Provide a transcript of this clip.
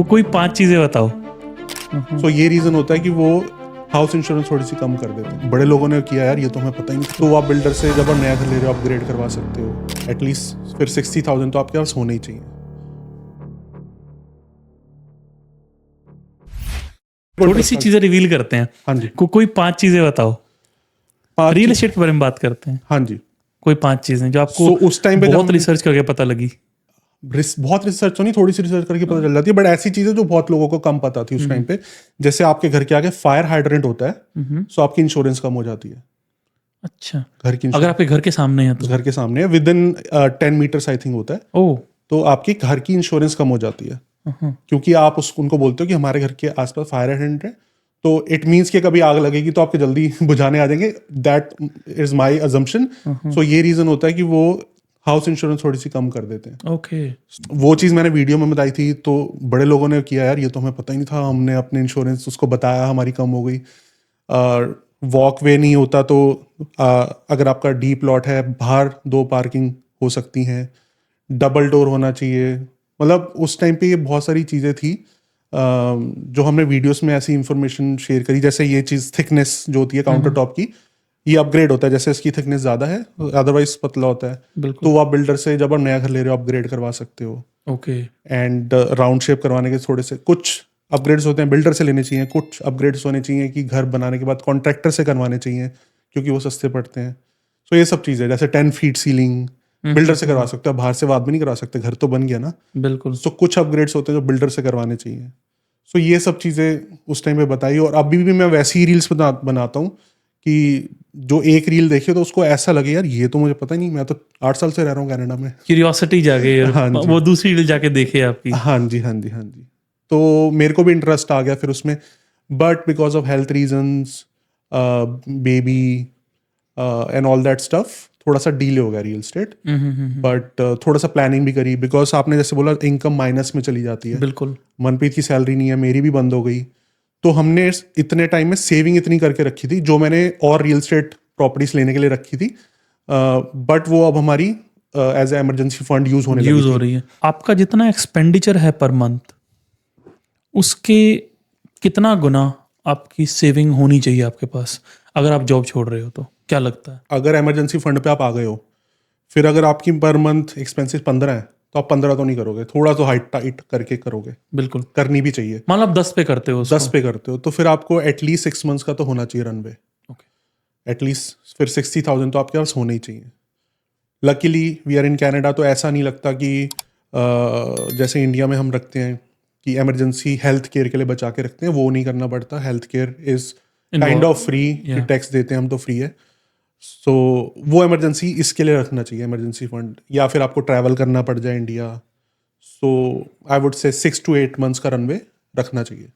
कोई 5 चीजें बताओ। सो ये रीज़न होता है कि वो हाउस इंश्योरेंस थोड़ी सी कम कर देते हैं। बड़े लोगों ने किया यार, ये तो हमें पता ही नहीं। तो आप बिल्डर से जब आप नया घर ले रहे हो अपग्रेड करवा सकते हो एटलीस्ट, फिर 60,000 तो आपके पास होने ही चाहिए। थोड़ी सी चीजें रिवील करते हैं। हाँ जी, कोई 5 चीजें बताओ। पाँच रियल चीज़- एस्टेट के बारे में बात करते हैं। हाँ जी। कोई 5 चीजें जो आपको सो उस टाइम पे जब बहुत हम रिसर्च करके पता लगी। बहुत रिसर्च तो नहीं, थोड़ी सी रिसर्च करके पता चल जाती है, बट ऐसी चीजें जो बहुत लोगों को कम पता थी उस टाइम पे। जैसे आपके घर के आगे फायर हाइड्रेंट होता है, सो आपकी इंश्योरेंस कम हो जाती है। अच्छा, घर की अगर आपके घर के सामने है तो। घर के सामने within 10 meters I think होता है, ओह। तो आपकी घर की इंश्योरेंस कम हो जाती है। क्योंकि आप उनको बोलते हो कि हमारे घर के आसपास फायर हाइड्रेंट है, तो इट मीन्स कि कभी आग लगेगी तो आपके जल्दी बुझाने आ जाएंगे। That is my assumption. So ये रीजन होता है कि वो हाउस इंश्योरेंस थोड़ी सी कम कर देते हैं। ओके। वो चीज़ मैंने वीडियो में बताई थी, तो बड़े लोगों ने किया यार, ये तो हमें पता ही नहीं था। हमने अपने इंश्योरेंस उसको बताया, हमारी कम हो गई। वॉक वे नहीं होता तो अगर आपका डीप लॉट है, बाहर 2 पार्किंग हो सकती हैं। डबल डोर होना चाहिए। मतलब उस टाइम पे ये बहुत सारी चीज़ें थी जो हमने वीडियोस में ऐसी इंफॉर्मेशन शेयर करी। जैसे ये चीज़ थिकनेस जो होती है काउंटर टॉप की, ये अपग्रेड होता है। जैसे इसकी थिकनेस ज़्यादा है, अदरवाइज पतला होता है, बिल्कुल। तो वो आप बिल्डर से जब आप नया घर ले रहे हो अपग्रेड करवा सकते हो। ओके। एंड राउंड शेप करवाने के थोड़े से कुछ अपग्रेड्स होते हैं, बिल्डर से लेने चाहिए। कुछ अपग्रेड्स होने चाहिए कि घर बनाने के बाद कॉन्ट्रैक्टर से करवाने चाहिए, क्योंकि वो सस्ते पड़ते हैं। सो ये सब चीज़ें, जैसे 10 फीट सीलिंग बिल्डर से करवा सकते हो, बाहर से बाद में नहीं करवा सकते, घर तो बन गया ना। बिल्कुल। सो कुछ अपग्रेड्स होते हैं जो बिल्डर से करवाने चाहिए। सो ये सब चीज़ें उस टाइम पे बताई, और अभी भी मैं वैसी ही रील्स बनाता हूँ कि जो एक रील देखे तो उसको ऐसा लगे यार, ये तो मुझे पता ही नहीं, मैं तो 8 साल से रह रहा हूँ कनाडा में। क्यूरियोसिटी जागे यार, हाँ जी। वो दूसरी रील जाके देखे आपकी। हाँ जी, हाँ जी, हाँ जी। तो मेरे को भी इंटरेस्ट आ गया फिर उसमें, but because of health reasons, baby and all that stuff, थोड़ा सा डीले हो गया रियल स्टेट। बट थोड़ा सा प्लानिंग भी करी, बिकॉज आपने जैसे बोला इनकम माइनस में चली जाती है। बिल्कुल। मनप्रीत की सैलरी नहीं है, मेरी भी बंद हो गई। तो हमने इतने टाइम में सेविंग इतनी करके रखी थी, जो मैंने और रियल स्टेट प्रॉपर्टीज लेने के लिए रखी थी, बट वो अब हमारी as a emergency fund use होने लगी यूज हो थी। रही है। आपका जितना एक्सपेंडिचर है पर मंथ, उसके कितना गुना आपकी सेविंग होनी चाहिए आपके पास, अगर आप जॉब छोड़ रहे हो तो क्या लगता है? अगर इमरजेंसी फंड पे आप आ गए हो, फिर अगर आपकी पर मंथ एक्सपेंसेस 15 है, तो आप 15 तो नहीं करोगे, थोड़ा तो हाइट टाइट करके करोगे। बिल्कुल। करनी भी चाहिए। मान लो आप 10 पे करते हो उसको। 10 पे करते हो तो फिर आपको एटलीस्ट 6 मंथ्स का तो होना चाहिए रन पे। ओके। एटलीस्ट फिर 60,000 तो आपके पास होने ही चाहिए। Luckily we are in Canada, तो ऐसा नहीं लगता कि जैसे इंडिया में हम रखते हैं कि इमरजेंसी हेल्थ केयर के लिए बचा के रखते हैं, वो नहीं करना पड़ता। Health care is kind of free, कि टैक्स देते हैं हम तो फ्री है। सो वो इमरजेंसी इसके लिए रखना चाहिए, इमरजेंसी फंड। या फिर आपको ट्रैवल करना पड़ जाए India, so I would say 6 to 8 months का रनवे रखना चाहिए।